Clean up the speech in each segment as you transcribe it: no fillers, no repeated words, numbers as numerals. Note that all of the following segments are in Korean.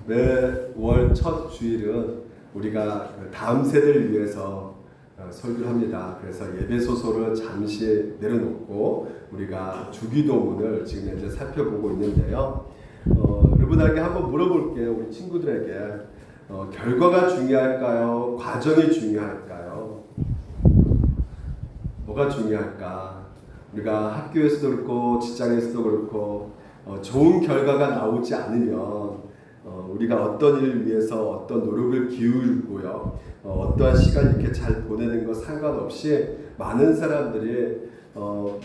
매월 첫 주일은 우리가 다음 세대를 위해서 설교를 합니다. 그래서 예배 소설을 잠시 내려놓고 우리가 주기도문을 지금 이제 살펴보고 있는데요. 여러분에게 한번 물어볼게요. 우리 친구들에게 결과가 중요할까요? 과정이 중요할까요? 뭐가 중요할까? 우리가 학교에서도 그렇고 직장에서도 그렇고 좋은 결과가 나오지 않으면 우리가 어떤 일을 위해서 어떤 노력을 기울이고요, 어떠한 시간 이렇게 잘 보내는 것 상관없이 많은 사람들이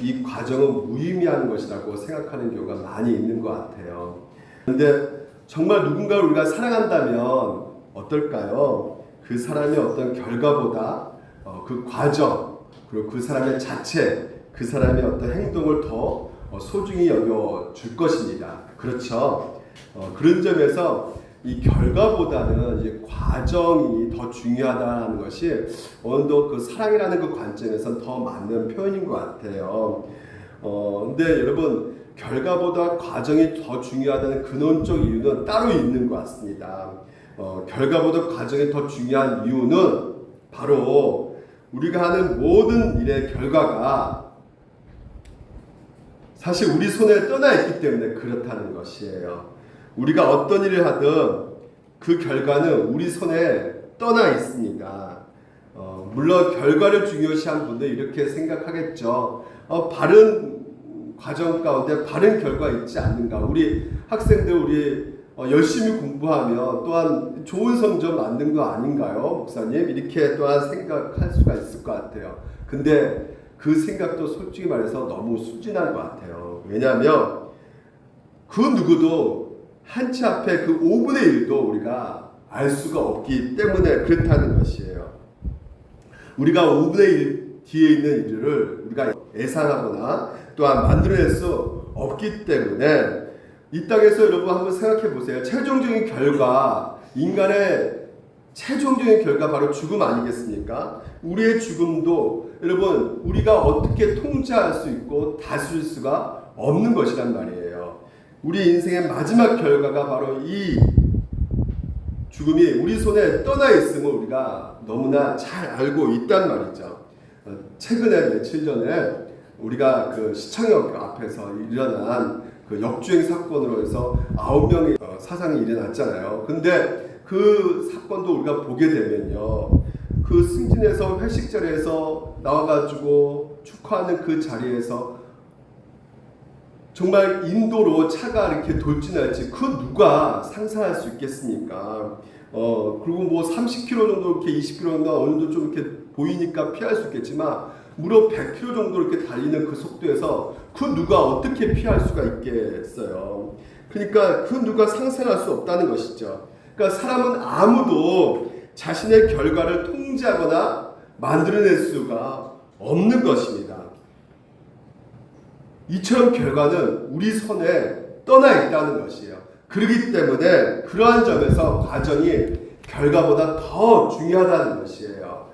이 과정은 무의미한 것이라고 생각하는 경우가 많이 있는 것 같아요. 그런데 정말 누군가를 우리가 사랑한다면 어떨까요? 그 사람의 어떤 결과보다 그 과정, 그리고 그 사람의 자체, 그 사람의 어떤 행동을 더 소중히 여겨줄 것입니다. 그렇죠? 그런 점에서 이 결과보다는 이제 과정이 더 중요하다는 것이 어느 정도 그 사랑이라는 그 관점에서는 더 맞는 표현인 것 같아요. 근데 여러분, 결과보다 과정이 더 중요하다는 근원적 이유는 따로 있는 것 같습니다. 결과보다 과정이 더 중요한 이유는 바로 우리가 하는 모든 일의 결과가 사실 우리 손에 떠나 있기 때문에 그렇다는 것이에요. 우리가 어떤 일을 하든 그 결과는 우리 손에 떠나 있습니다. 물론 결과를 중요시한 분들 이렇게 생각하겠죠. 바른 과정 가운데 바른 결과 있지 않는가. 우리 학생들 우리 열심히 공부하면 또한 좋은 성적 만든 거 아닌가요, 목사님? 이렇게 또한 생각할 수가 있을 것 같아요. 근데 그 생각도 솔직히 말해서 너무 순진한 것 같아요. 왜냐하면 그 누구도 한치 앞에 그 5분의 1도 우리가 알 수가 없기 때문에 그렇다는 것이에요. 우리가 5분의 1 뒤에 있는 일을 우리가 예상하거나 또한 만들어낼 수 없기 때문에 이 땅에서 여러분 한번 생각해 보세요. 최종적인 결과, 인간의 최종적인 결과 바로 죽음 아니겠습니까? 우리의 죽음도 여러분 우리가 어떻게 통제할 수 있고 다스릴 수가 없는 것이란 말이에요. 우리 인생의 마지막 결과가 바로 이 죽음이 우리 손에 떠나 있음을 우리가 너무나 잘 알고 있단 말이죠. 최근에 며칠 전에 우리가 그 시청역 앞에서 일어난 그 역주행 사건으로 해서 9명의 사상이 일어났잖아요. 근데 그 사건도 우리가 보게 되면요, 그 승진에서 회식 자리에서 나와가지고 축하하는 그 자리에서 정말 인도로 차가 이렇게 돌진할지 그 누가 상상할 수 있겠습니까? 그리고 뭐 30km 정도 이렇게 20km나 어느 정도 좀 이렇게 보이니까 피할 수 있겠지만 무려 100km 정도 이렇게 달리는 그 속도에서 그 누가 어떻게 피할 수가 있겠어요? 그러니까 그 누가 상상할 수 없다는 것이죠. 그러니까 사람은 아무도 자신의 결과를 통제하거나 만들어낼 수가 없는 것입니다. 이처럼 결과는 우리 손에 떠나 있다는 것이에요. 그렇기 때문에 그러한 점에서 과정이 결과보다 더 중요하다는 것이에요.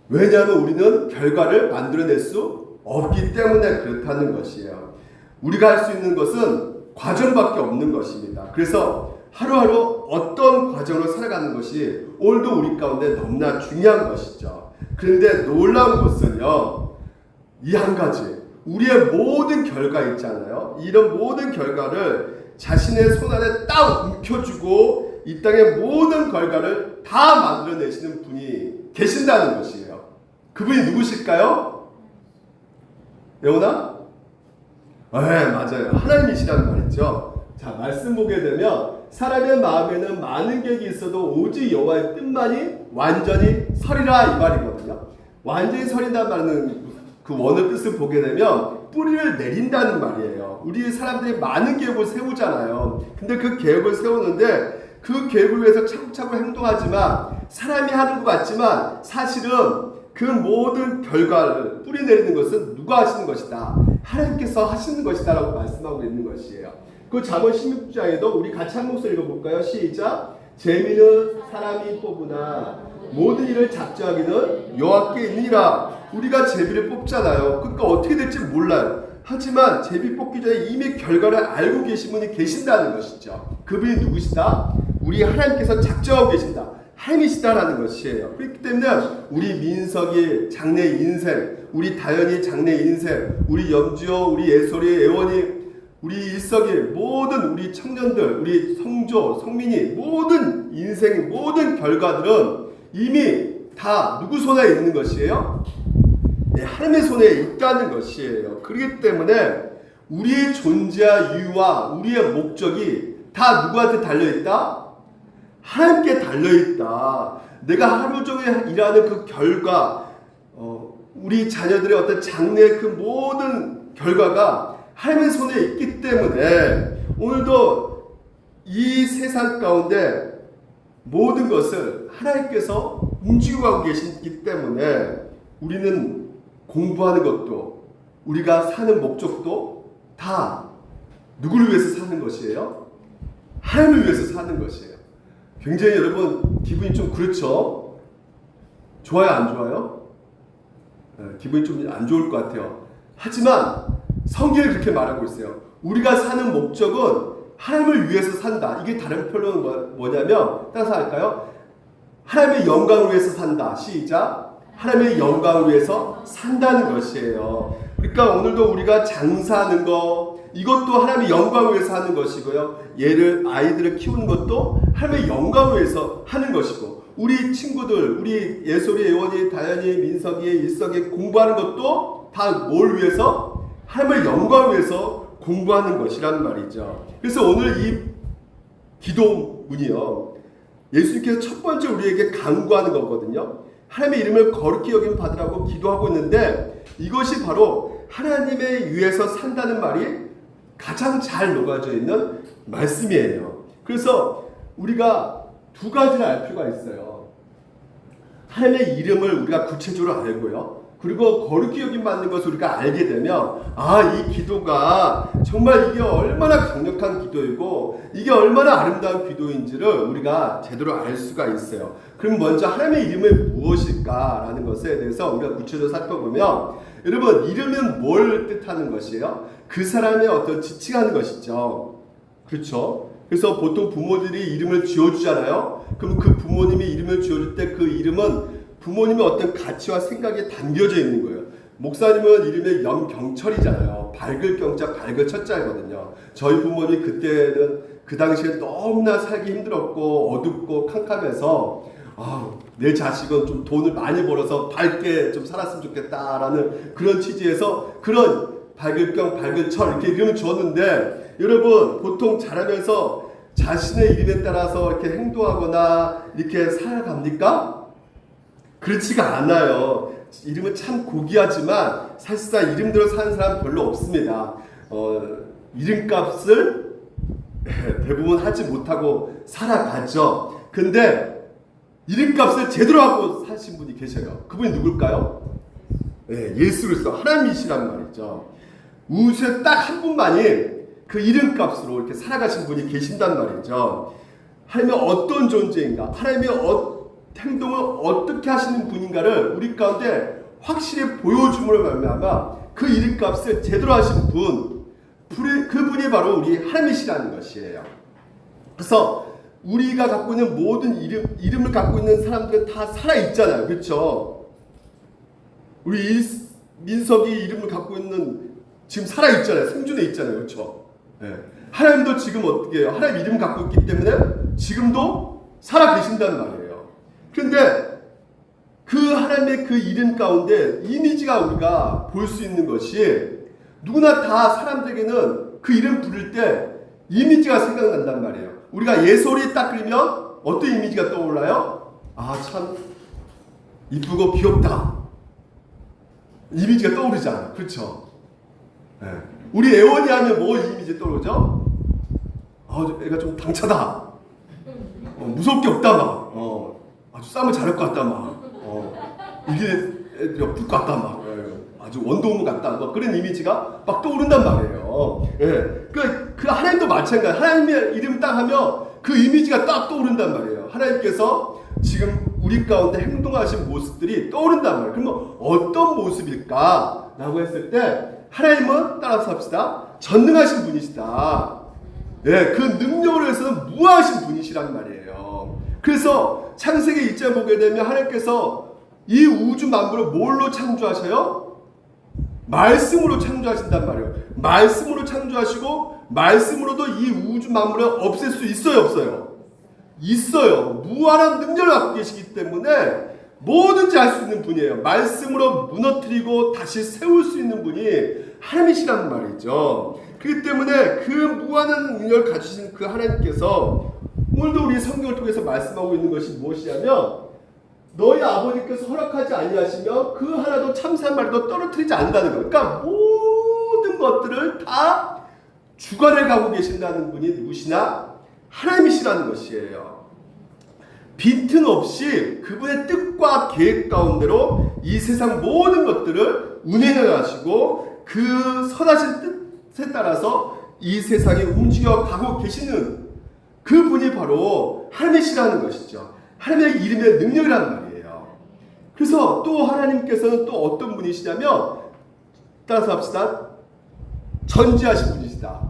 왜냐하면 우리는 결과를 만들어낼 수 없기 때문에 그렇다는 것이에요. 우리가 할 수 있는 것은 과정밖에 없는 것입니다. 그래서 하루하루 어떤 과정으로 살아가는 것이 오늘도 우리 가운데 너무나 중요한 것이죠. 그런데 놀라운 것은요, 이 한 가지, 우리의 모든 결과 있잖아요. 이런 모든 결과를 자신의 손 안에 딱 움켜쥐고 이 땅의 모든 결과를 다 만들어내시는 분이 계신다는 것이에요. 그분이 누구실까요? 영훈아? 네, 맞아요. 하나님이시란 말이죠. 자, 말씀 보게 되면 사람의 마음에는 많은 계획이 있어도 오직 여호와의 뜻만이 완전히 서리라 이 말이거든요. 완전히 서린다는 말은 그 원어 뜻을 보게 되면 뿌리를 내린다는 말이에요. 우리 사람들이 많은 계획을 세우잖아요. 근데 그 계획을 세우는데 그 계획을 위해서 차곡차곡 행동하지만 사람이 하는 것 같지만 사실은 그 모든 결과를 뿌리 내리는 것은 누가 하시는 것이다? 하나님께서 하시는 것이다 라고 말씀하고 있는 것이에요. 그 잠언 16장에도 우리 같이 한 목소리 읽어볼까요? 시작! 재미는 사람이 뽑으나 모든 일을 작정하기는 여호와께 있느니라. 우리가 제비를 뽑잖아요. 그러니까 어떻게 될지 몰라요. 하지만 제비 뽑기 전에 이미 결과를 알고 계신 분이 계신다는 것이죠. 그분이 누구시다? 우리 하나님께서 작정하고 계신다. 하나님이시다라는 것이에요. 그렇기 때문에 우리 민석이 장래 인생, 우리 다현이 장래 인생, 우리 염주호, 우리 예솔이, 애원이, 우리 일석이, 모든 우리 청년들, 우리 성조, 성민이, 모든 인생, 모든 결과들은 이미 다 누구 손에 있는 것이에요? 네, 하나님의 손에 있다는 것이에요. 그렇기 때문에 우리의 존재와 이유와 우리의 목적이 다 누구한테 달려있다? 하나님께 달려있다. 내가 하루 종일 일하는 그 결과, 우리 자녀들의 어떤 장래의 그 모든 결과가 하나님의 손에 있기 때문에 오늘도 이 세상 가운데 모든 것을 하나님께서 움직이고 가고 계시기 때문에 우리는 공부하는 것도, 우리가 사는 목적도 다 누구를 위해서 사는 것이에요? 하나님을 위해서 사는 것이에요. 굉장히 여러분 기분이 좀 그렇죠? 좋아요, 안 좋아요? 네, 기분이 좀 안 좋을 것 같아요. 하지만 성경이 그렇게 말하고 있어요. 우리가 사는 목적은 하나님을 위해서 산다. 이게 다른 표현은 뭐냐면, 따라서 할까요? 하나님의 영광을 위해서 산다. 시작. 하나님의 영광을 위해서 산다는 것이에요. 그러니까 오늘도 우리가 장사하는 거, 이것도 하나님의 영광을 위해서 하는 것이고요. 아이들을 키우는 것도 하나님의 영광을 위해서 하는 것이고, 우리 친구들, 우리 예솔이, 예원이, 다현이, 민석이, 일석이 공부하는 것도 다 뭘 위해서? 하나님의 영광을 위해서 공부하는 것이란 말이죠. 그래서 오늘 이 기도문이요, 예수님께서 첫 번째 우리에게 강구하는 거거든요. 하나님의 이름을 거룩히 여김 받으라고 기도하고 있는데, 이것이 바로 하나님의 위해서 산다는 말이 가장 잘 녹아져 있는 말씀이에요. 그래서 우리가 두 가지를 알 필요가 있어요. 하나님의 이름을 우리가 구체적으로 알고요. 그리고 거룩히 여김 받는 것을 우리가 알게 되면, 이 기도가 정말 이게 얼마나 강력한 기도이고 이게 얼마나 아름다운 기도인지를 우리가 제대로 알 수가 있어요. 그럼 먼저 하나님의 이름은 무엇일까라는 것에 대해서 우리가 구체적으로 살펴보면, 여러분, 이름은 뭘 뜻하는 것이에요? 그 사람의 어떤 지칭하는 것이죠. 그렇죠? 그래서 보통 부모들이 이름을 지어주잖아요. 그럼 그 부모님이 이름을 지어줄 때 그 이름은 부모님의 어떤 가치와 생각이 담겨져 있는 거예요. 목사님은 이름이 염경철이잖아요. 밝을 경자, 밝을 철자거든요. 저희 부모님 그때는 그 당시에 너무나 살기 힘들었고 어둡고 캄캄해서 내 자식은 좀 돈을 많이 벌어서 밝게 좀 살았으면 좋겠다라는 그런 취지에서 그런 밝을 경, 밝을 철 이렇게 이름을 지었는데, 여러분 보통 자라면서 자신의 이름에 따라서 이렇게 행동하거나 이렇게 살아갑니까? 그렇지가 않아요. 이름은 참 고귀하지만 사실상 이름대로 사는 사람 별로 없습니다. 이름값을 대부분 하지 못하고 살아가죠. 근데 이름값을 제대로 하고 사신 분이 계셔요. 그분이 누굴까요? 네, 예수 그리스도, 하나님이시란 말이죠. 우주에 딱 한 분만이 그 이름값으로 이렇게 살아가신 분이 계신단 말이죠. 하나님이 어떤 존재인가, 하나님이 행동을 어떻게 하시는 분인가를 우리 가운데 확실히 보여줌으로 말미암아 그 이름값을 제대로 하신 분, 그분이 바로 우리 하나님이시라는 것이에요. 그래서 우리가 갖고 있는 모든 이름을 갖고 있는 사람들은 다 살아있잖아요. 그렇죠? 우리 민석이 이름을 갖고 있는 지금 살아있잖아요. 생존해 있잖아요. 그렇죠? 네. 하나님도 지금 어떻게 해요? 하나님 이름 갖고 있기 때문에 지금도 살아계신다는 말이에요. 그런데 그 하나님의 그 이름 가운데 이미지가 우리가 볼 수 있는 것이, 누구나 다 사람들에게는 그 이름 부를 때 이미지가 생각난단 말이에요. 우리가 예솔이 딱 그리면 어떤 이미지가 떠올라요? 참 이쁘고 귀엽다, 이미지가 떠오르잖아요. 그렇죠? 네. 우리 애원이 하면 뭐 이미지 떠오르죠? 애가 좀 당차다, 무섭게 없다, 막 아주 싸움을 잘할 것 같다, 막 이게 애들이 엎을 것 같다, 막 아주 원동무 같다, 막 그런 이미지가 막 떠오른단 말이에요. 예. 그 하나님도 마찬가지. 하나님의 이름 딱 하면 그 이미지가 딱 떠오른단 말이에요. 하나님께서 지금 우리 가운데 행동하신 모습들이 떠오른단 말이에요. 그러면 어떤 모습일까? 라고 했을 때, 하나님은 따라서 합시다, 전능하신 분이시다. 예, 그 능력으로 해서는 무하신 분이시란 말이에요. 그래서 창세기 1장 보게 되면 하나님께서 이 우주 만물을 뭘로 창조하셔요? 말씀으로 창조하신단 말이에요. 말씀으로 창조하시고 말씀으로도 이 우주 만물을 없앨 수 있어요, 없어요? 있어요. 무한한 능력을 갖고 계시기 때문에 뭐든지 할 수 있는 분이에요. 말씀으로 무너뜨리고 다시 세울 수 있는 분이 하나님이시란 말이죠. 그렇기 때문에 그 무한한 능력을 가지신 그 하나님께서 오늘도 우리 성경을 통해서 말씀하고 있는 것이 무엇이냐면 너희 아버지께서 허락하지 아니하시며 그 하나도 참새 한 마리도 떨어뜨리지 않는다는 거예요. 그러니까 모든 것들을 다 주관을 가고 계신다는 분이 누구시나? 하나님이시라는 것이에요. 빈틈없이 그분의 뜻과 계획 가운데로 이 세상 모든 것들을 운행해 가시고 그 선하신 뜻에 따라서 이 세상에 움직여 가고 계시는 그분이 바로 하나님이시라는 것이죠. 하나님의 이름의 능력이란 말이에요. 그래서 또 하나님께서는 또 어떤 분이시냐면 따라서 합시다. 전지하신 분이시다.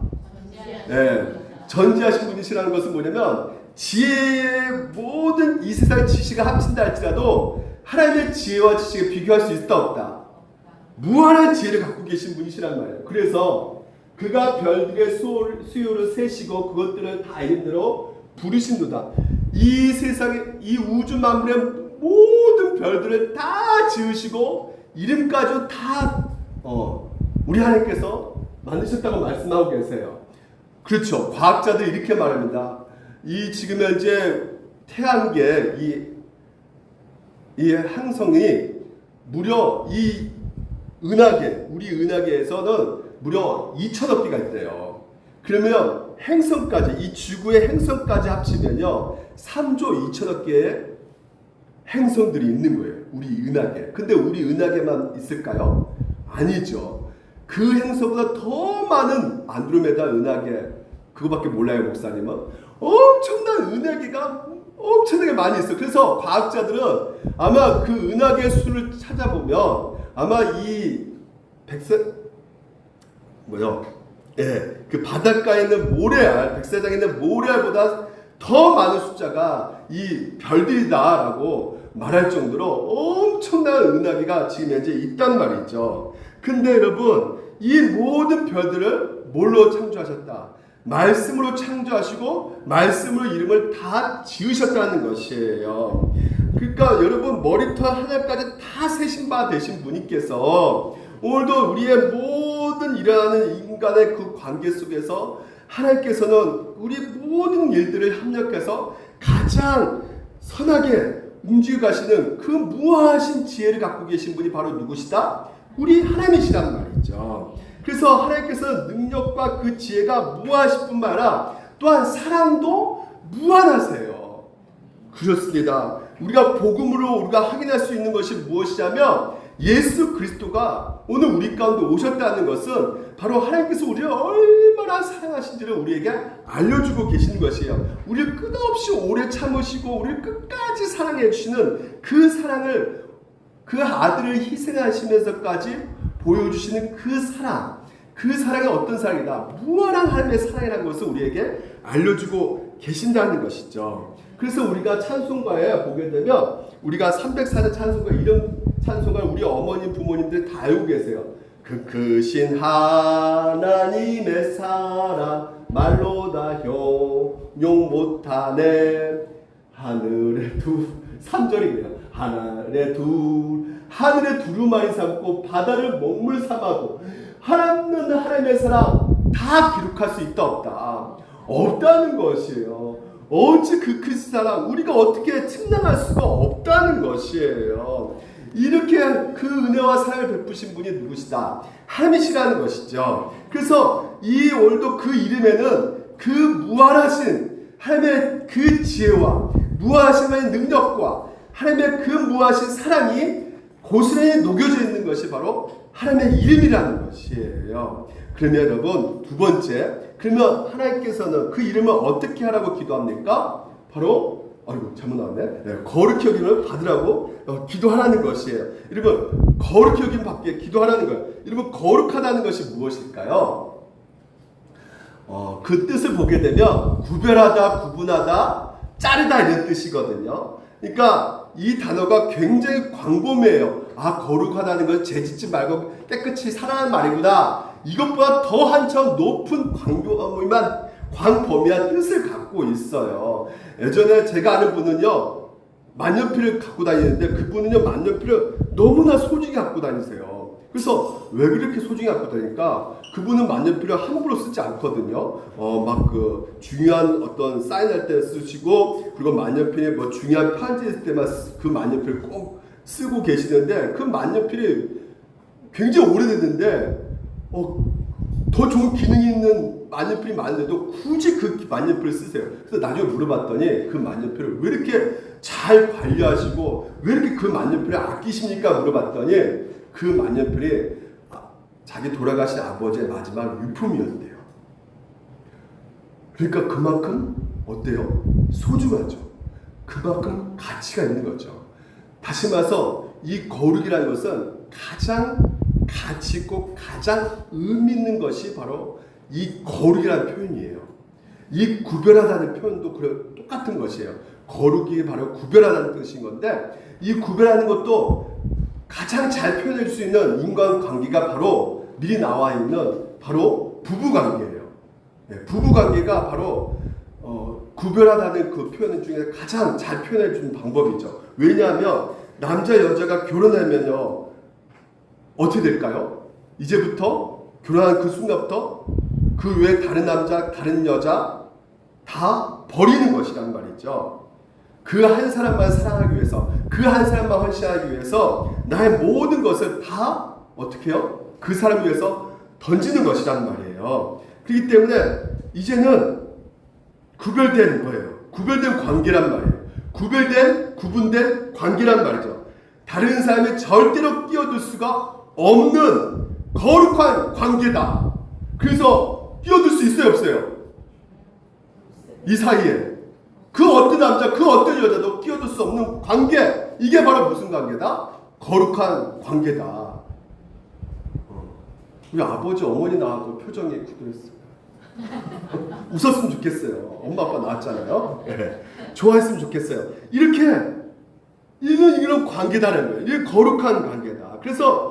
네, 전지하신 분이시라는 것은 뭐냐면 지혜의 모든 이 세상의 지식을 합친다 할지라도 하나님의 지혜와 지식에 비교할 수 있다 없다. 무한한 지혜를 갖고 계신 분이시란 말이에요. 그래서 그가 별들의 수요를 세시고 그것들을 다 이름대로 부르신도다. 이 세상에 이 우주 만물의 모든 별들을 다 지으시고 이름까지 다 우리 하나님께서 만드셨다고 말씀하고 계세요. 그렇죠. 과학자들이 이렇게 말합니다. 이 지금 현재 태양계 이 항성이 무려 이 은하계 우리 은하계에서는 무려 2천억 개가 있대요. 그러면 행성까지 이 지구의 행성까지 합치면요 3조 2천억 개의 행성들이 있는 거예요. 우리 은하계. 근데 우리 은하계만 있을까요? 아니죠. 그 행성보다 더 많은 안드로메다 은하계 그거밖에 몰라요, 목사님은. 엄청난 은하계가 엄청나게 많이 있어요. 그래서 과학자들은 아마 그 은하계 수를 찾아보면 아마 이 그 바닷가에 있는 모래알, 백사장에 있는 모래알보다 더 많은 숫자가 이 별들이다라고 말할 정도로 엄청난 은하계가 지금 현재 있단 말이죠. 근데 여러분, 이 모든 별들을 뭘로 창조하셨다? 말씀으로 창조하시고 말씀으로 이름을 다 지으셨다는 것이에요. 그러니까 여러분 머리부터 하늘까지 다 세신 바 되신 분께서 오늘도 우리의 모든 일어나는 인간의 그 관계 속에서 하나님께서는 우리 모든 일들을 협력해서 가장 선하게 움직여 가시는 그 무한하신 지혜를 갖고 계신 분이 바로 누구시다? 우리 하나님이시란 말이죠. 그래서 하나님께서는 능력과 그 지혜가 무한하실 뿐만 아니라 또한 사랑도 무한하세요. 그렇습니다. 우리가 복음으로 우리가 확인할 수 있는 것이 무엇이냐면 예수 그리스도가 오늘 우리 가운데 오셨다는 것은 바로 하나님께서 우리를 얼마나 사랑하신지를 우리에게 알려주고 계시는 것이에요. 우리를 끝없이 오래 참으시고 우리를 끝까지 사랑해 주시는 그 사랑을 그 아들을 희생하시면서까지 보여주시는 그 사랑이 어떤 사랑이다? 무한한 하나님의 사랑이라는 것을 우리에게 알려주고 계신다는 것이죠. 그래서 우리가 찬송가에 보게 되면 우리가 304년 찬송가 이런 찬송가 우리 어머님 부모님들 다 알고 계세요. 그 크신 하나님의 사랑 말로 다 형용 못하네. 하늘에 3절이에요. 하늘에 두루마리 삼고 바다를 먹물 삼아도 하나님은 하나님의 사랑 다 기록할 수 있다 없다? 없다는 것이에요. 어찌 그 큰 사랑 우리가 어떻게 측량할 수가 없다는 것이에요. 이렇게 그 은혜와 사랑을 베푸신 분이 누구시다? 하나님이시라는 것이죠. 그래서 이 오늘도 그 이름에는 그 무한하신 하나님의 그 지혜와 무한하신 하나님의 능력과 하나님의 그 무한하신 사랑이 고스란히 녹여져 있는 것이 바로 하나님의 이름이라는 것이에요. 그러면 여러분 두 번째, 그러면 하나님께서는 그 이름을 어떻게 하라고 기도합니까? 바로 잘못 나왔네. 네, 거룩히 여김을 받으라고 기도하라는 것이에요. 여러분 거룩히 여김 받기에 기도하라는 거예요. 여러분 거룩하다는 것이 무엇일까요? 그 뜻을 보게 되면 구별하다, 구분하다, 자르다 이런 뜻이거든요. 그러니까 이 단어가 굉장히 광범위해요. 거룩하다는 것은 죄짓지 말고 깨끗이 살아라는 말이구나. 이것보다 더 한참 높은 광범위한 뜻을 갖고 있어요. 예전에 제가 아는 분은요, 만년필을 갖고 다니는데 그분은요, 만년필을 너무나 소중히 갖고 다니세요. 그래서 왜 그렇게 소중히 갖고 다니까? 그분은 만년필을 함부로 쓰지 않거든요. 막 그 중요한 어떤 사인할 때 쓰시고, 그리고 만년필에 뭐 중요한 편지 있을 때만 그 만년필을 꼭 쓰고 계시는데, 그 만년필이 굉장히 오래됐는데 더 좋은 기능이 있는 만년필이 많은데도 굳이 그 만년필을 쓰세요. 그래서 나중에 물어봤더니 그 만년필을 왜 이렇게 잘 관리하시고 왜 이렇게 그 만년필을 아끼십니까? 물어봤더니 그 만년필이 자기 돌아가신 아버지의 마지막 유품이었대요. 그러니까 그만큼 어때요? 소중하죠. 그만큼 가치가 있는 거죠. 다시 말해서 이 거룩이라는 것은 가장 가치 있고 가장 의미 있는 것이 바로 이 거룩이라는 표현이에요. 이 구별하다는 표현도 똑같은 것이에요. 거룩이 바로 구별하다는 뜻인 건데, 이 구별하는 것도 가장 잘 표현할 수 있는 인간관계가 바로 미리 나와 있는 바로 부부관계예요. 부부관계가 바로 구별하다는 그 표현 중에 가장 잘 표현해 주는 방법이죠. 왜냐하면 남자 여자가 결혼하면요, 어떻게 될까요? 이제부터 결혼한 그 순간부터 그 외에 다른 남자, 다른 여자 다 버리는 것이란 말이죠. 그 한 사람만 사랑하기 위해서, 그 한 사람만 헌신하기 위해서 나의 모든 것을 다 어떻게 해요? 그 사람을 위해서 던지는 것이란 말이에요. 그렇기 때문에 이제는 구별된 거예요. 구별된 관계란 말이에요. 구분된 관계란 말이죠. 다른 사람이 절대로 끼어들 수가 없는 거룩한 관계다. 그래서 끼어들 수 있어요, 없어요? 이 사이에 그 어떤 남자, 그 어떤 여자도 끼어들 수 없는 관계. 이게 바로 무슨 관계다? 거룩한 관계다. 우리 아버지, 어머니 나와도 표정이 굳어있어요. 웃었으면 좋겠어요. 엄마, 아빠 나왔잖아요. 네. 좋아했으면 좋겠어요. 이런 관계다라는 거예요. 이게 거룩한 관계다. 그래서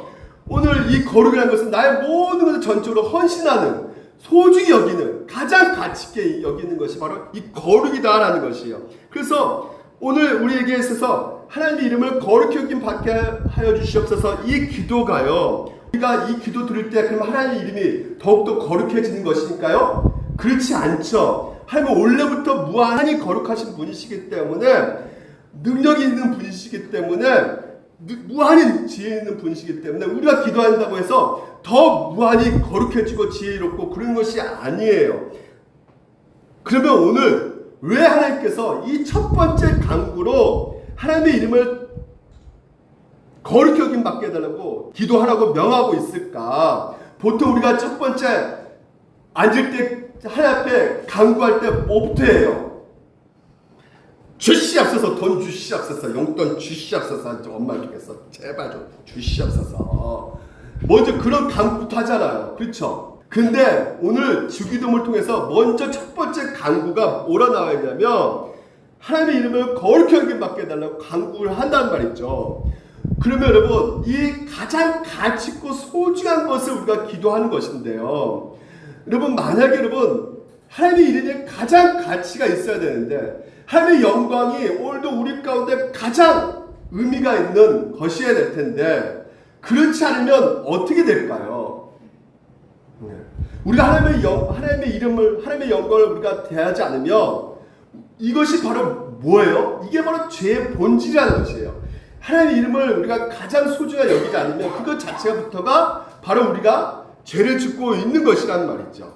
오늘 이 거룩이라는 것은 나의 모든 것을 전적으로 헌신하는, 소중히 여기는, 가장 가치 있게 여기는 것이 바로 이 거룩이다라는 것이에요. 그래서 오늘 우리에게 있어서 하나님의 이름을 거룩히 여김 받게 하여 주시옵소서, 이 기도가요, 우리가 이 기도 드릴 때 그럼 하나님의 이름이 더욱더 거룩해지는 것이니까요? 그렇지 않죠. 하나님은 원래부터 무한히 거룩하신 분이시기 때문에, 능력이 있는 분이시기 때문에, 무한히 지혜 있는 분이시기 때문에 우리가 기도한다고 해서 더 무한히 거룩해지고 지혜롭고 그런 것이 아니에요. 그러면 오늘 왜 하나님께서 이 첫 번째 간구로 하나님의 이름을 거룩히 여김 받게 해달라고 기도하라고 명하고 있을까? 보통 우리가 첫 번째 앉을 때 하나님 앞에 간구할 때 뭐부터 해요? 주시옵소서, 돈 주시옵소서, 용돈 주시옵소서, 엄마 주겠어, 제발 좀 주시옵소서. 먼저 그런 간구부터 하잖아요. 그렇죠? 근데 오늘 주기도문을 통해서 먼저 첫 번째 간구가 뭐라 나와 있냐면 하나님의 이름을 거룩히 여김 받게 해달라고 간구를 한다는 말이죠. 그러면 여러분, 이 가장 가치 있고 소중한 것을 우리가 기도하는 것인데요, 여러분, 만약에 여러분 하나님의 이름에 가장 가치가 있어야 되는데, 하나님의 영광이 오늘도 우리 가운데 가장 의미가 있는 것이어야 될 텐데, 그렇지 않으면 어떻게 될까요? 우리가 하나님의 이름을, 하나님의 영광을 우리가 대하지 않으면 이것이 바로 뭐예요? 이게 바로 죄의 본질이라는 것이에요. 하나님의 이름을 우리가 가장 소중하게 여기지 않으면 그것 자체부터가 바로 우리가 죄를 짓고 있는 것이라는 말이죠.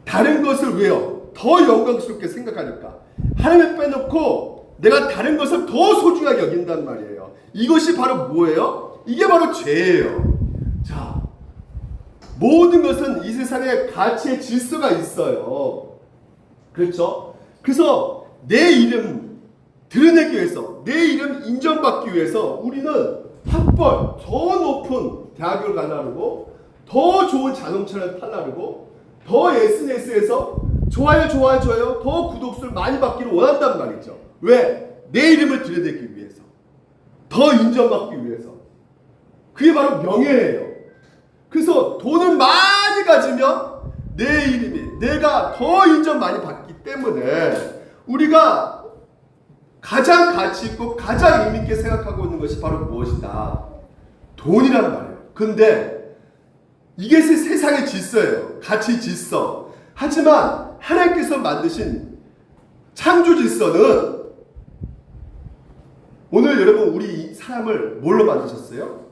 다른 것을 왜요? 더 영광스럽게 생각하니까. 하나님을 빼놓고 내가 다른 것을 더 소중하게 여긴단 말이에요. 이것이 바로 뭐예요? 이게 바로 죄예요. 자, 모든 것은 이 세상에 가치의 질서가 있어요. 그렇죠? 그래서 내 이름 드러내기 위해서, 내 이름 인정받기 위해서 우리는 학벌, 더 높은 대학을 가려고, 더 좋은 자동차를 타려고, 더 SNS에서 좋아요 더 구독수를 많이 받기를 원한단 말이죠. 왜? 내 이름을 들여대기 위해서, 더 인정받기 위해서. 그게 바로 명예예요. 그래서 돈을 많이 가지면 내 이름이, 내가 더 인정 많이 받기 때문에 우리가 가장 가치 있고 가장 의미 있게 생각하고 있는 것이 바로 무엇이다? 돈이란 말이에요. 근데 이게 세상의 질서예요. 가치 질서. 하지만 하나님께서 만드신 창조 질서는, 오늘 여러분 우리 사람을 뭘로 만드셨어요?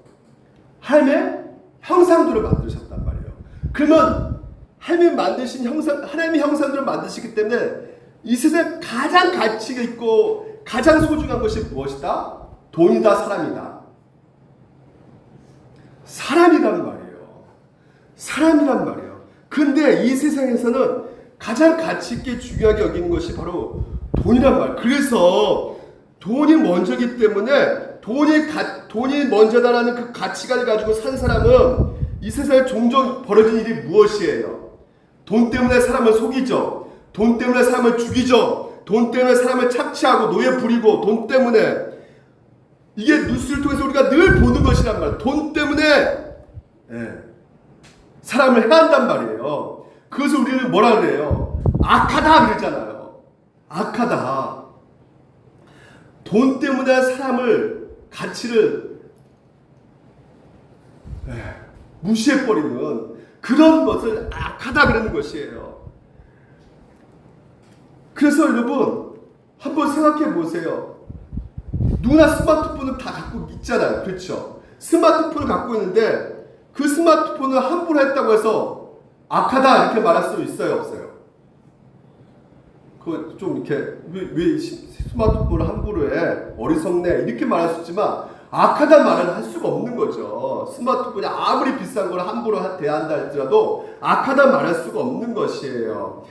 하나님의 형상대로 만드셨단 말이에요. 그러면 하나님이 만드신 하나님의 형상대로 만드시기 때문에 이 세상에 가장 가치가 있고 가장 소중한 것이 무엇이다? 돈이다, 사람이다. 사람이란 말이에요. 사람이란 말이에요. 근데 이 세상에서는 가장 가치 있게 중요하게 여기는 것이 바로 돈이란 말이에요. 그래서 돈이 먼저기 때문에 돈이 먼저다라는 그 가치관을 가지고 산 사람은 이 세상에 종종 벌어진 일이 무엇이에요? 돈 때문에 사람을 속이죠. 돈 때문에 사람을 죽이죠. 돈 때문에 사람을 착취하고 노예 부리고, 돈 때문에, 이게 뉴스를 통해서 우리가 늘 보는 것이란 말이에요. 돈 때문에 사람을 해한단 말이에요. 그래서 우리는 뭐라 그래요? 악하다 그러잖아요. 악하다. 돈 때문에 사람을, 가치를 무시해버리는 그런 것을 악하다 그러는 것이에요. 그래서 여러분 한번 생각해 보세요. 누구나 스마트폰을 다 갖고 있잖아요. 그렇죠? 스마트폰을 갖고 있는데 그 스마트폰을 함부로 했다고 해서 악하다 이렇게 말할 수 있어요, 없어요? 그 좀 이렇게 왜 스마트폰을 함부로 해? 어리석네 이렇게 말할 수 있지만 악하다는 말은 할 수가 없는 거죠. 스마트폰이 아무리 비싼 걸 함부로 대한다 할지라도 악하다는 말할 수가 없는 것이에요.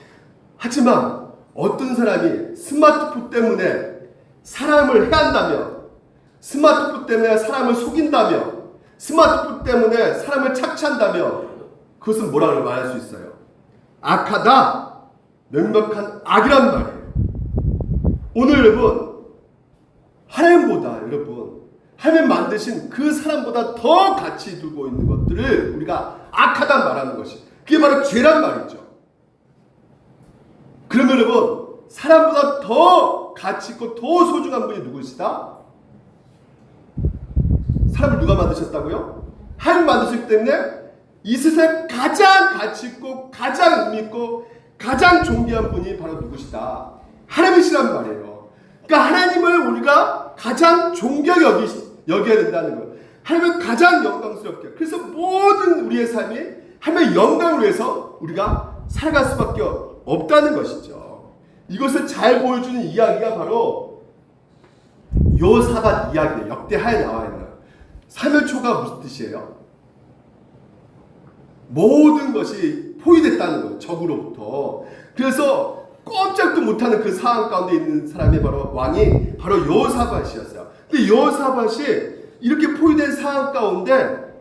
하지만 어떤 사람이 스마트폰 때문에 사람을 해한다면, 스마트폰 때문에 사람을 속인다면, 스마트폰 때문에 사람을 착취한다면 그것은 뭐라고 말할 수 있어요? 악하다. 명백한 악이란 말이에요. 오늘 여러분 하나님보다, 여러분 하나님 만드신 그 사람보다 더 가치 두고 있는 것들을 우리가 악하다 말하는 것이, 그게 바로 죄란 말이죠. 그러면 여러분 사람보다 더 가치 있고 더 소중한 분이 누구시다? 사람을 누가 만드셨다고요? 하나님 만드셨기 때문에 이 세상에 가장 가치 있고 가장 의미 있고 가장 존귀한 분이 바로 누구시다? 하나님이시란 말이에요. 그러니까 하나님을 우리가 가장 존경히 여겨야 된다는 거예요. 하나님을 가장 영광스럽게. 그래서 모든 우리의 삶이 하나님의 영광을 위해서 우리가 살아갈 수밖에 없다는 것이죠. 이것을 잘 보여주는 이야기가 바로 여호사밧 이야기예요. 역대하에 나와 있는. 3일 초가 무슨 뜻이에요? 모든 것이 포위됐다는 거예요. 적으로부터. 그래서 꼼짝도 못하는 그 상황 가운데 있는 사람이 바로 왕이 바로 여호사밧이었어요. 근데 여호사밧이 이렇게 포위된 상황 가운데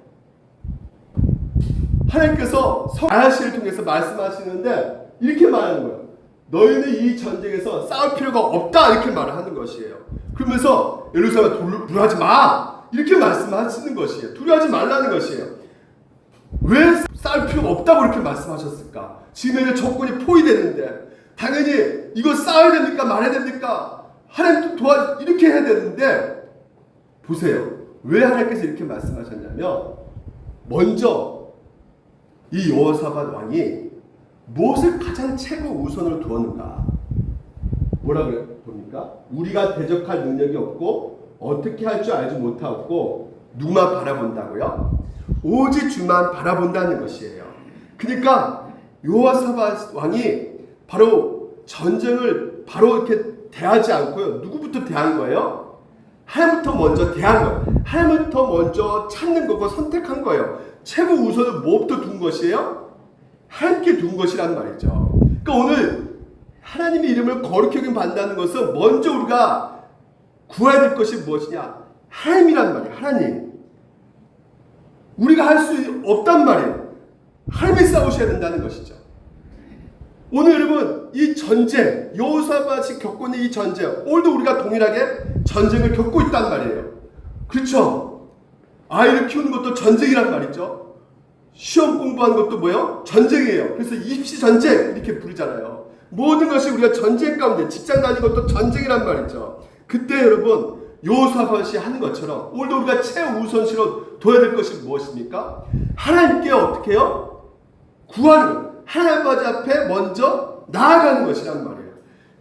하나님께서 아하시를 통해서 말씀하시는데 이렇게 말하는 거예요. 너희는 이 전쟁에서 싸울 필요가 없다 이렇게 말을 하는 것이에요. 그러면서 예루살렘 두려워하지 마 이렇게 말씀하시는 것이에요. 두려워하지 말라는 것이에요. 왜 싸울 필요가 없다고 이렇게 말씀하셨을까? 지금 이제 적군이 포위되는데 당연히 이거 싸워야 됩니까? 말해야 됩니까? 하나님 이렇게 해야 되는데 보세요. 왜 하나님께서 이렇게 말씀하셨냐면 먼저 이 여호사밧 왕이 무엇을 가장 최고 우선으로 두었는가? 뭐라 그래 봅니까? 우리가 대적할 능력이 없고 어떻게 할 줄 알지 못하고 누구만 바라본다고요? 오직 주만 바라본다는 것이에요. 그러니까 여호사밧 왕이 바로 전쟁을 바로 이렇게 대하지 않고요. 누구부터 대한 거예요? 하나님부터 먼저 대한 거예요. 하나님부터 먼저 찾는 거고 선택한 거예요. 최고 우선을 뭐부터 둔 것이에요? 하나님께 둔 것이란 말이죠. 그러니까 오늘 하나님의 이름을 거룩히 여김 받는다는 것은 먼저 우리가 구해야 될 것이 무엇이냐? 하나님이란 말이에요. 하나님. 우리가 할 수 없단 말이에요. 하나님이 싸우셔야 된다는 것이죠. 오늘 여러분 이 전쟁, 여호사밧이 겪고 있는 이 전쟁, 오늘도 우리가 동일하게 전쟁을 겪고 있단 말이에요. 그렇죠? 아이를 키우는 것도 전쟁이란 말이죠. 시험 공부하는 것도 뭐예요? 전쟁이에요. 그래서 입시 전쟁 이렇게 부르잖아요. 모든 것이 우리가 전쟁 가운데, 직장 다니는 것도 전쟁이란 말이죠. 그때 여러분 여호사밧이 하는 것처럼 오늘도 우리가 최우선시로 둬야 될 것이 무엇입니까? 하나님께 어떻게 해요? 구하는, 하나님 앞에 먼저 나아가는 것이란 말이에요.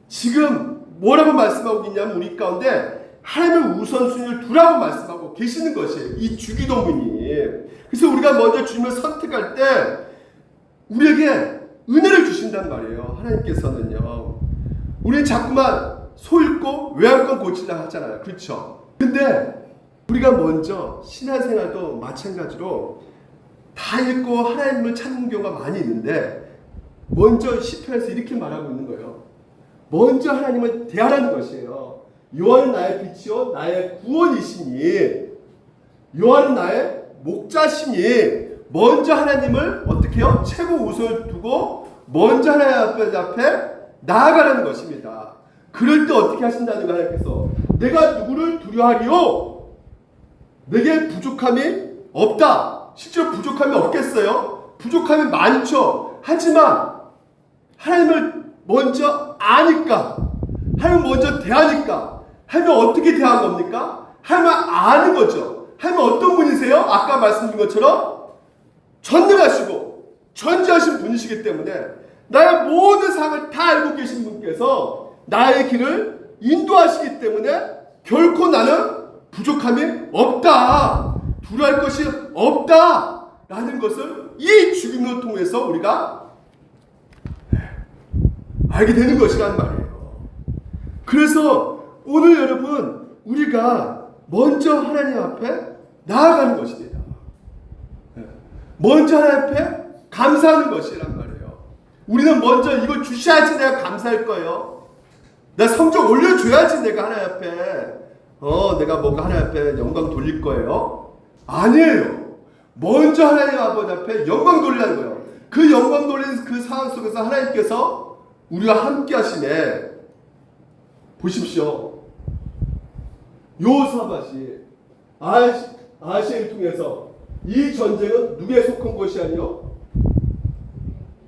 지금 뭐라고 말씀하고 있냐면 우리 가운데 하나님의 우선순위를 두라고 말씀하고 계시는 것이에요. 이 주기도문이. 그래서 우리가 먼저 주님을 선택할 때 우리에게 은혜를 주신단 말이에요. 하나님께서는요. 우리는 자꾸만 소 읽고 외양간 고치려 하잖아요. 그렇죠? 근데 우리가 먼저 신앙생활도 마찬가지로 다 읽고 하나님을 찾는 경우가 많이 있는데 먼저 시편에서 이렇게 말하고 있는 거예요. 먼저 하나님을 대하라는 것이에요. 여호와는 나의 빛이요 나의 구원이시니, 여호와는 나의 목자시니, 먼저 하나님을 어떻게 해요? 최고 우선을 두고 먼저 하나님 앞에 나아가라는 것입니다. 그럴 때 어떻게 하신다는 거 하나님께서 내가 누구를 두려워하리요? 내게 부족함이 없다. 실제로 부족함이 없겠어요? 부족함이 많죠. 하지만 하나님을 먼저 아니까, 하나님을 먼저 대하니까, 하나님을 어떻게 대한 겁니까? 하나님을 아는 거죠. 하나님은 어떤 분이세요? 아까 말씀드린 것처럼 전능하시고 전지하신 분이시기 때문에 나의 모든 상을 다 알고 계신 분께서 나의 길을 인도하시기 때문에 결코 나는 부족함이 없다, 두려워할 것이 없다 라는 것을 이 죽임을 통해서 우리가 알게 되는 것이란 말이에요. 그래서 오늘 여러분 우리가 먼저 하나님 앞에 나아가는 것입니다. 먼저 하나님 앞에 감사하는 것이란 말이에요. 우리는 먼저 이걸 주셔야지 내가 감사할 거예요. 내가 성적 올려줘야지 내가 하나님 앞에 내가 뭔가 하나님 앞에 영광 돌릴 거예요. 아니에요. 먼저 하나님 아버지 앞에 영광 돌리라는 거예요. 그 영광 돌리는 그 상황 속에서 하나님께서 우리와 함께 하시네. 보십시오. 여호사밧이 아시아를 통해서 이 전쟁은 누구에게 속한 것이 아니요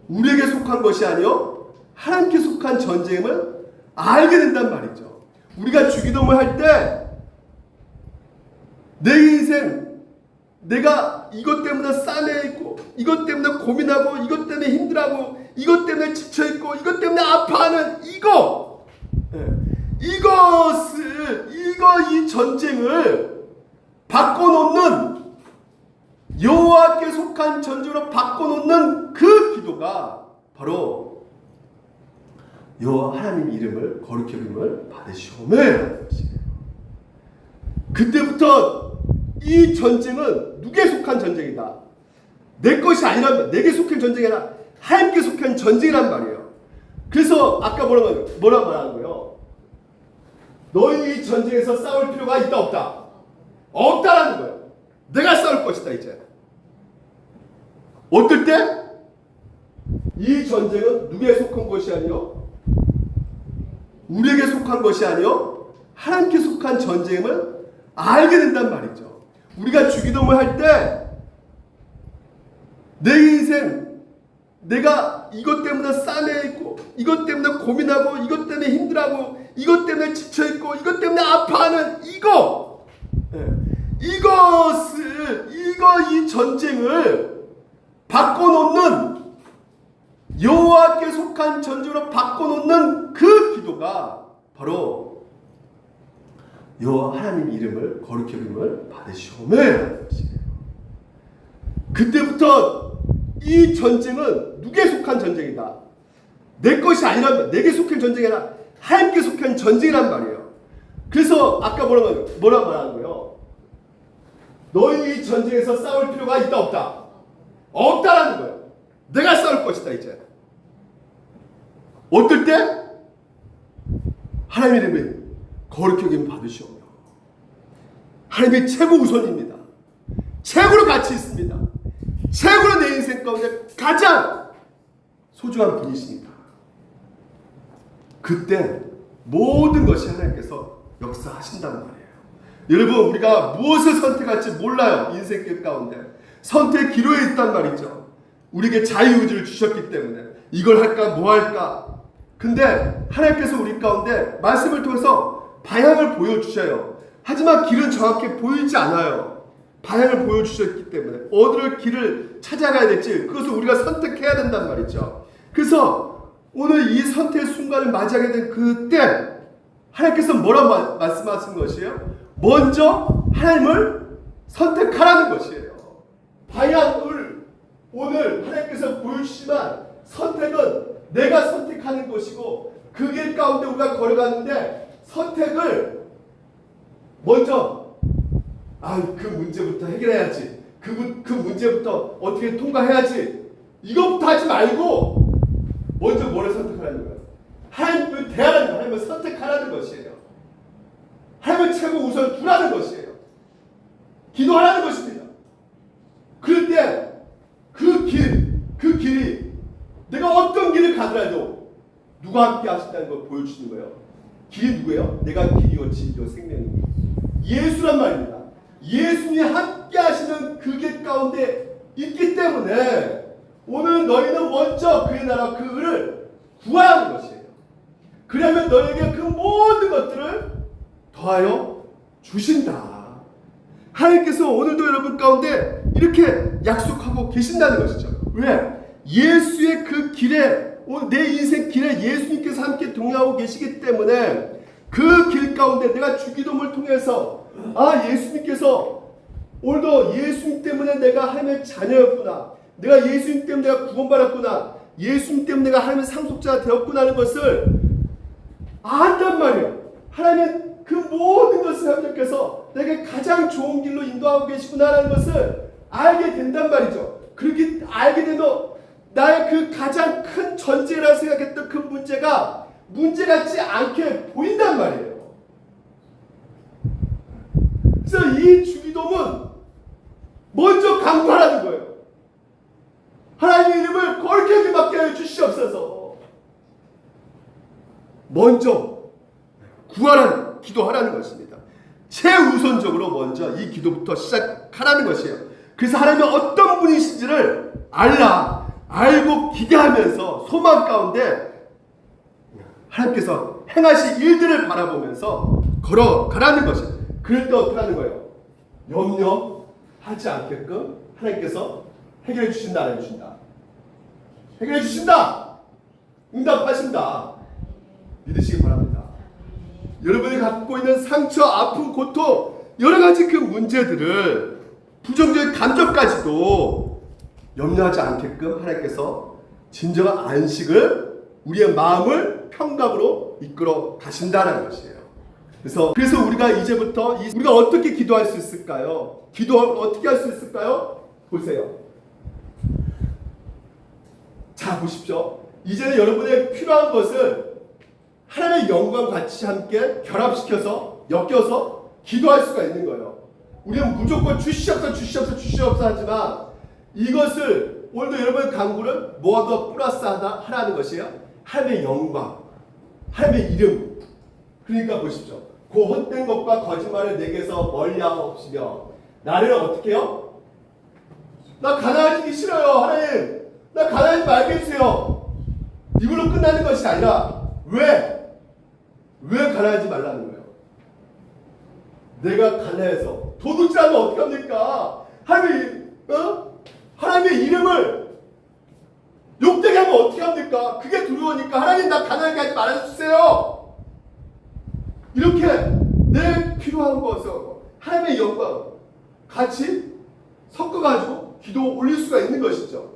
우리에게 속한 것이 아니요 하나님께 속한 전쟁임을 알게 된단 말이죠. 우리가 주기도문을 할 때 내 인생, 내가 이것 때문에 싸매 있고, 이것 때문에 고민하고, 이것 때문에 힘들어하고, 이것 때문에 지쳐있고, 이것 때문에 아파하는 이 전쟁을 바꿔놓는, 여호와께 속한 전쟁으로 바꿔놓는 그 기도가 바로 여호와 하나님 이름을 거룩히 여김을 받으시오매 하는 것이에요. 그때부터 이 전쟁은 누구에 속한 전쟁이다. 내 것이 아니라 내게 속한 전쟁이 아니라 하나님께 속한 전쟁이란 말이에요. 그래서 아까 뭐라고 말하는 거예요? 너희 이 전쟁에서 싸울 필요가 있다 없다? 없다라는 거예요. 내가 싸울 것이다 이제. 어떨 때? 이 전쟁은 누구에 속한 것이 아니요 우리에게 속한 것이 아니요 하나님께 속한 전쟁임을 알게 된단 말이죠. 우리가 주기도문을 할 때 내 인생, 내가 이것 때문에 싸매 있고, 이것 때문에 고민하고, 이것 때문에 힘들어하고, 이것 때문에 지쳐있고, 이것 때문에 아파하는 이 전쟁을 바꿔놓는, 여호와께 속한 전쟁으로 바꿔놓는 그 기도가 바로 여호와 하나님 이름을 거룩히 여김을 받으시오매 하는 것이에요. 그때부터 이 전쟁은 누구에 속한 전쟁이다. 내 것이 아니라 내게 속한 전쟁이 아니라 하나님께 속한 전쟁이란 말이에요. 그래서 아까 뭐라고 말하는 거예요? 너희 이 전쟁에서 싸울 필요가 있다 없다? 없다라는 거예요. 내가 싸울 것이다 이제. 어떨 때? 하나님 이름을 거룩히 여김을 받으시오며 하나님이 최고 우선입니다. 최고로 가치 있습니다. 최고로 내 인생 가운데 가장 소중한 분이십니다. 그때 모든 것이 하나님께서 역사하신단 말이에요. 여러분, 우리가 무엇을 선택할지 몰라요. 인생길 가운데 선택 기로에 있단 말이죠. 우리에게 자유의지를 주셨기 때문에 이걸 할까 뭐 할까. 근데 하나님께서 우리 가운데 말씀을 통해서 방향을 보여주셔요. 하지만 길은 정확히 보이지 않아요. 방향을 보여주셨기 때문에 어디를 길을 찾아가야 될지 그것을 우리가 선택해야 된단 말이죠. 그래서 오늘 이 선택의 순간을 맞이하게 된 그때 하나님께서 뭐라고 말씀하신 것이에요? 먼저 하나님을 선택하라는 것이에요. 방향을 오늘 하나님께서 보여주시지만 선택은 내가 선택하는 것이고 그 길 가운데 우리가 걸어가는데 선택을 먼저 그 문제부터 해결해야지. 그 문제부터 어떻게 통과해야지. 이것부터 하지 말고 먼저 뭐를 선택하라는 거예요? 하나님을 대하라는 거예요. 하나님을 선택하라는 것이에요. 하나님을 최고 우선 두라는 것이에요. 기도하라는 것입니다. 그럴 때 그 길이 내가 어떤 길을 가더라도 누가 함께 하신다는 걸 보여주시는 거예요. 길이 누구예요? 내가 길이요 진리요 생명이요 예수란 말입니다. 예수님이 함께 하시는 그 길 가운데 있기 때문에 오늘 너희는 먼저 그의 나라 그 의를 구해야 하는 것이에요. 그러면 너에게 그 모든 것들을 더하여 주신다. 하나님께서 오늘도 여러분 가운데 이렇게 약속하고 계신다는 것이죠. 왜? 예수의 그 길에 내 인생 길에 예수님께서 함께 동행하고 계시기 때문에 그 길 가운데 내가 주기도문을 통해서 예수님께서 오늘도 예수님 때문에 내가 하나님의 자녀였구나. 내가 예수님 때문에 내가 구원받았구나. 예수님 때문에 내가 하나님의 상속자가 되었구나 하는 것을 안단 말이에요. 하나님 그 모든 것을 하나님께서 내게 가장 좋은 길로 인도하고 계시구나라는 것을 알게 된단 말이죠. 그렇게 알게 되면 나의 그 가장 큰 전제라 생각했던 그 문제가 문제 같지 않게 보인단 말이에요. 그래서 이 주기도문 먼저 간구하라는 거예요. 하나님의 이름을 거룩하게 맡게 하여 주시옵소서. 먼저 구하라는 기도하라는 것입니다. 최우선적으로 먼저 이 기도부터 시작하라는 것이에요. 그래서 하나님은 어떤 분이신지를 알고 기대하면서 소망 가운데 하나님께서 행하실 일들을 바라보면서 걸어가라는 것이에요. 그럴 때 어떻게 하는 거예요? 염려하지 않게끔 하나님께서 해결해 주신다, 안 해주신다? 해결해 주신다! 응답하신다. 믿으시기 바랍니다. 여러분이 갖고 있는 상처, 아픔, 고통, 여러 가지 그 문제들을 부정적인 감정까지도 염려하지 않게끔 하나님께서 진정한 안식을 우리의 마음을 평강으로 이끌어 가신다는 것이에요. 그래서 우리가 이제부터 우리가 어떻게 기도할 수 있을까요? 기도를 어떻게 할 수 있을까요? 보세요. 자, 보십시오. 이제는 여러분의 필요한 것을 하나님의 영광 같이 함께 결합시켜서 엮여서 기도할 수가 있는 거예요. 우리는 무조건 주시옵소서 하지만 이것을 오늘도 여러분의 간구를 모아서 플러스 하라는 것이에요. 하나님의 영광, 하나님의 이름. 그러니까 보십시오. 그 헛된 것과 거짓말을 내게서 멀리하옵시며 나를 어떻게 해요? 나 가난해지기 싫어요. 하나님, 나 가난하지 말게 해주세요. 이걸로 끝나는 것이 아니라 왜 가난하지 말라는 거예요? 내가 가난해서 도둑질하면 어떻게 합니까? 하나님의 이름을 욕되게 하면 어떻게 합니까? 그게 두려우니까 하나님 나 가난하게 하지 말아주세요. 이렇게 내 필요한 것을 하나님의 영광 같이 섞어가지고 기도 올릴 수가 있는 것이죠.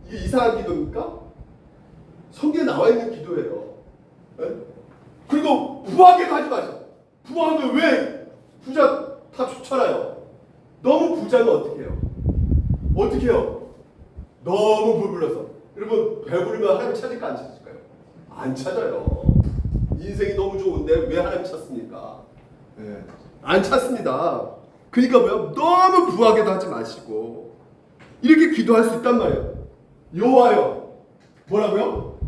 이게 이상한 기도입니까? 성경에 나와 있는 기도예요. 네? 그리고 부하게 가지 마세요. 부하면 왜 부자 다 좋잖아요. 너무 부자면 어떻게 해요? 어떻게 해요? 너무 배불러서. 여러분 배부르면 하나님 찾을까 안 찾을까요? 안 찾아요. 인생이 너무 좋은데 왜 하나님 찾습니까? 네. 안 찾습니다. 그러니까 뭐요? 너무 부하게도 하지 마시고 이렇게 기도할 수 있단 말이에요. 여호와여 뭐라고요?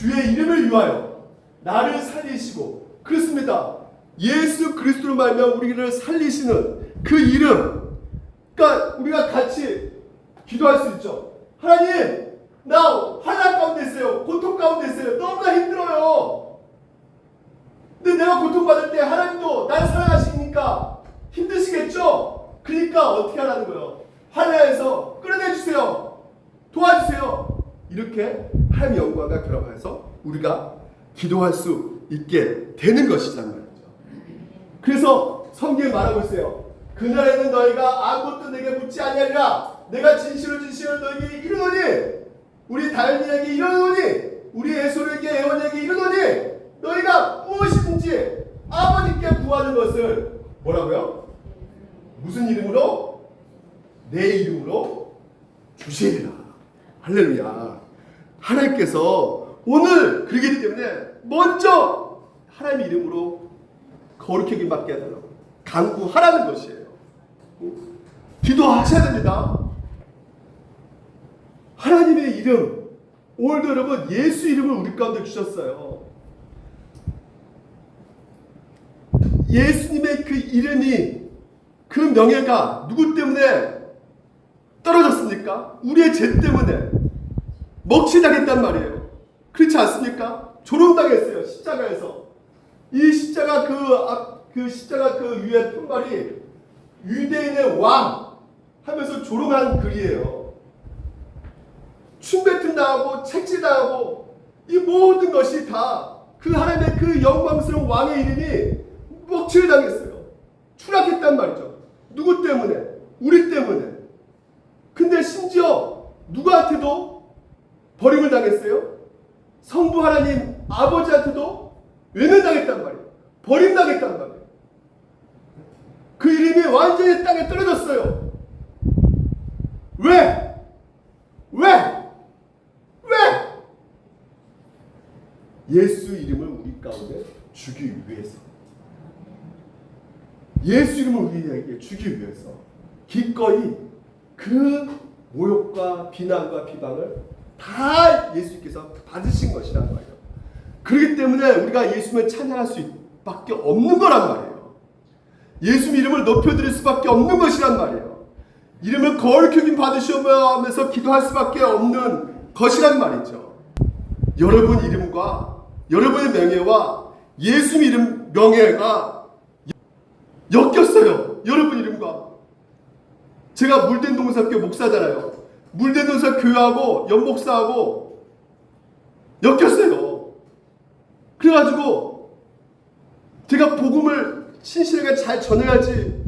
주의 이름을 위하여 나를 살리시고, 그렇습니다. 예수 그리스도로 말하면 우리를 살리시는 그 이름. 그러니까 우리가 같이 기도할 수 있죠. 하나님, 나 환난 가운데 있어요. 고통 가운데 있어요. 너무나 힘들어요. 근데 내가 고통받을 때 하나님도 날 사랑하시니까 힘드시겠죠? 그러니까 어떻게 하라는 거예요? 환난에서 끌어내주세요. 도와주세요. 이렇게 하나님의 영광과 결합해서 우리가 기도할 수 있게 되는 것이란 말이죠. 그래서 성경에 말하고 있어요. 그날에는 너희가 아무것도 내게 묻지 아니하리라. 내가 진실로 너희에게 이르노니, 우리 다윗에게 이르노니, 우리 에솔에게 에원에게 이르노니, 너희가 무엇이든지 아버지께 구하는 것을 뭐라고요? 무슨 이름으로? 내 이름으로 주시리라. 할렐루야. 하나님께서 오늘 그러기 때문에 먼저 하나님의 이름으로 거룩하게 여김 받게 해달라고 간구하라는 것이에요. 기도하셔야 됩니다. 하나님의 이름, 오늘도 여러분 예수 이름을 우리 가운데 주셨어요. 예수님의 그 이름이, 그 명예가 누구 때문에 떨어졌습니까? 우리의 죄 때문에 먹칠당했단 말이에요. 그렇지 않습니까? 조롱당했어요. 십자가에서. 이 십자가 그 십자가 그 위에 편말이 유대인의 왕 하면서 조롱한 글이에요. 춤뱉음 당하고 채찍 당하고 이 모든 것이 다 그 하나님의 그 영광스러운 왕의 이름이 먹칠 당했어요. 추락했단 말이죠. 누구 때문에? 우리 때문에. 근데 심지어 누구한테도 버림을 당했어요? 성부 하나님 아버지한테도 외면당했단 말이에요. 버림당했단 말이에요. 그 이름이 완전히 땅에 떨어졌어요. 왜? 예수 이름을 우리 가운데 주기 위해서. 예수 이름을 우리에게 주기 위해서 기꺼이 그 모욕과 비난과 비방을 다 예수님께서 받으신 것이란 말이에요. 그렇기 때문에 우리가 예수님을 찬양할 수밖에 없는 거란 말이에요. 예수님 이름을 높여드릴 수밖에 없는 것이란 말이에요. 이름을 거룩히 여김 받으시면서 기도할 수밖에 없는 것이란 말이죠. 여러분 이름과 여러분의 명예와 예수님 이름 명예가 엮였어요. 여러분 이름과. 제가 물된동산교 목사잖아요. 물된동산 교회하고 연목사하고 엮였어요. 그래가지고 제가 복음을 신실하게 잘 전해야지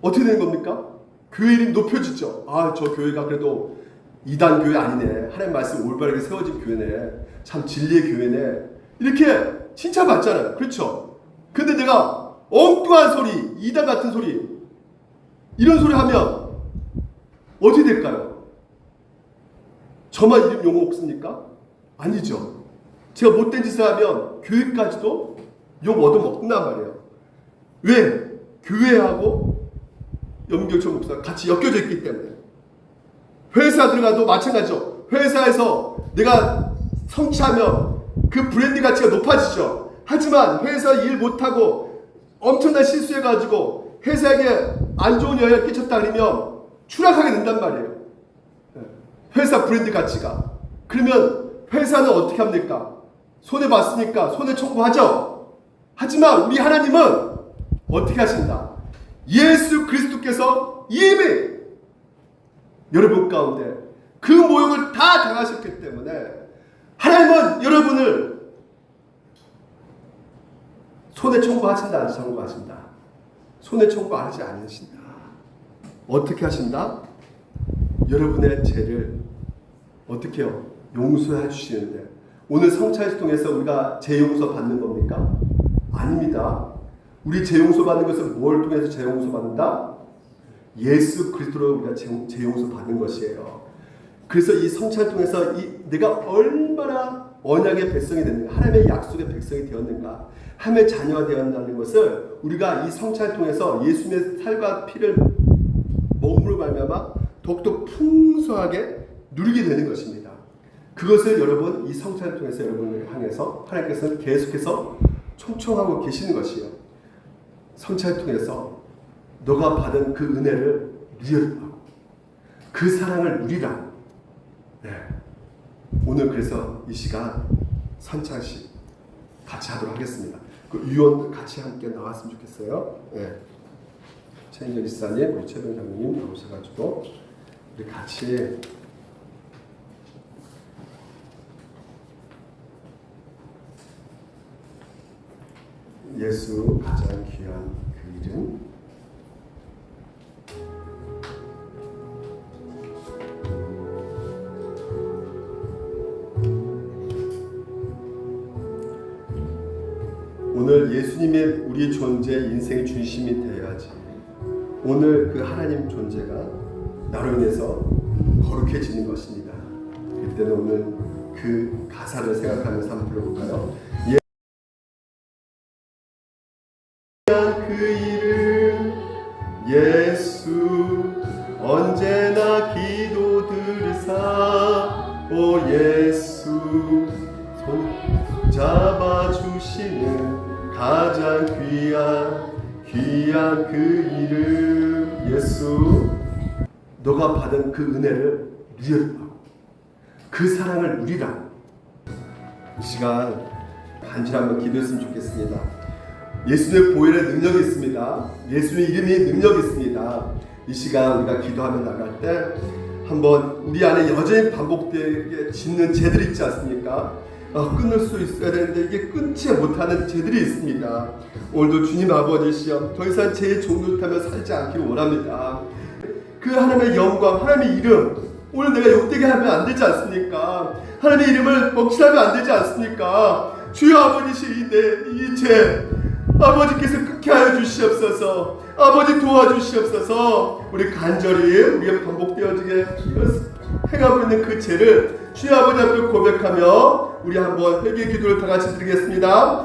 어떻게 되는 겁니까? 교회 이름 높여지죠. 아, 저 교회가 그래도 이단 교회 아니네. 하나님 말씀 올바르게 세워진 교회네. 참 진리의 교회네. 이렇게 칭찬받잖아요. 그렇죠? 근데 내가 엉뚱한 소리, 이단 같은 소리, 이런 소리 하면 어떻게 될까요? 저만 이름 욕 먹습니까? 아니죠. 제가 못된 짓을 하면 교회까지도 욕 얻어먹는단 말이에요. 왜? 교회하고 염경철 목사가 같이 엮여져 있기 때문에. 회사 들어가도 마찬가지죠. 회사에서 내가 성취하면 그 브랜드 가치가 높아지죠. 하지만 회사 일 못하고 엄청난 실수해가지고 회사에게 안 좋은 영향을 끼쳤다 그러면 추락하게 된단 말이에요. 회사 브랜드 가치가. 그러면 회사는 어떻게 합니까? 손해봤으니까 손해청구하죠. 하지만 우리 하나님은 어떻게 하신다? 예수 그리스도께서 이미 여러분 가운데 그 모욕을 다 당하셨기 때문에 하나님은 여러분을 손해청구하신다, 안 청구하신다? 손해청구하지 않으신다. 어떻게 하신다? 여러분의 죄를 어떻게 해요? 용서해 주시는데, 오늘 성찬을 통해서 우리가 죄용서 받는 겁니까? 아닙니다. 우리 죄용서 받는 것은 뭘 통해서 죄용서 받는다? 예수 그리스도로 우리가 죄용서 받는 것이에요. 그래서 이 성찬을 통해서 내가 얼마나 언약의 백성이 됐는가, 하나님의 약속의 백성이 되었는가, 하나님의 자녀가 되었다는 것을 우리가 이 성찬을 통해서 예수님의 살과 피를 먹음으로 말미암아 더욱더 풍성하게 누리게 되는 것입니다. 그것을 여러분 이 성찬을 통해서 여러분을 향해서 하나님께서는 계속해서 총총하고 계시는 것이요. 성찬을 통해서 너가 받은 그 은혜를 누리라. 그 사랑을 누리라. 네. 오늘 그래서 이 시간 선찬식 같이 하도록 하겠습니다. 그 유언 같이 함께 나왔으면 좋겠어요. 네. 최인경 지사님, 우리 최병 장로님 나오셔가지고 우리 같이 예수 가장 귀한 그 이름 오늘 예수님의 우리 존재 인생의 중심이 되어야지. 오늘 그 하나님 존재가 나로 인해서 거룩해지는 것입니다. 그때는 오늘 그 가사를 생각하면서 한번 불러볼까요? 그 이름 예수 언제나 기도 들으사 오 예수 손 잡아주시는 가장 귀한 그 이름 예수 너가 받은 그 은혜를 누리라. 그 사랑을 누리라. 이 시간 간절히 한번 기도했으면 좋겠습니다. 예수님의 보혈의 능력이 있습니다. 예수님의 이름이 능력이 있습니다. 이 시간 우리가 기도하며 나갈 때 한번 우리 안에 여전히 반복되게 짓는 죄들이 있지 않습니까? 끊을 수 있어야 되는데 이게 끊지 못하는 죄들이 있습니다. 오늘도 주님 아버지시여 더 이상 죄의 종노릇 하며 살지 않기를 원합니다. 그 하나님의 영광, 하나님의 이름 오늘 내가 욕되게 하면 안 되지 않습니까? 하나님의 이름을 먹칠하면 안 되지 않습니까? 주여 아버지시 이 죄 아버지께서 끊게 하여 주시옵소서. 아버지 도와주시옵소서. 우리 간절히 우리가 반복되어지게 행하고 있는 그 죄를 주여 아버지 앞에 고백하며 우리 한번 회개 기도를 다 같이 드리겠습니다.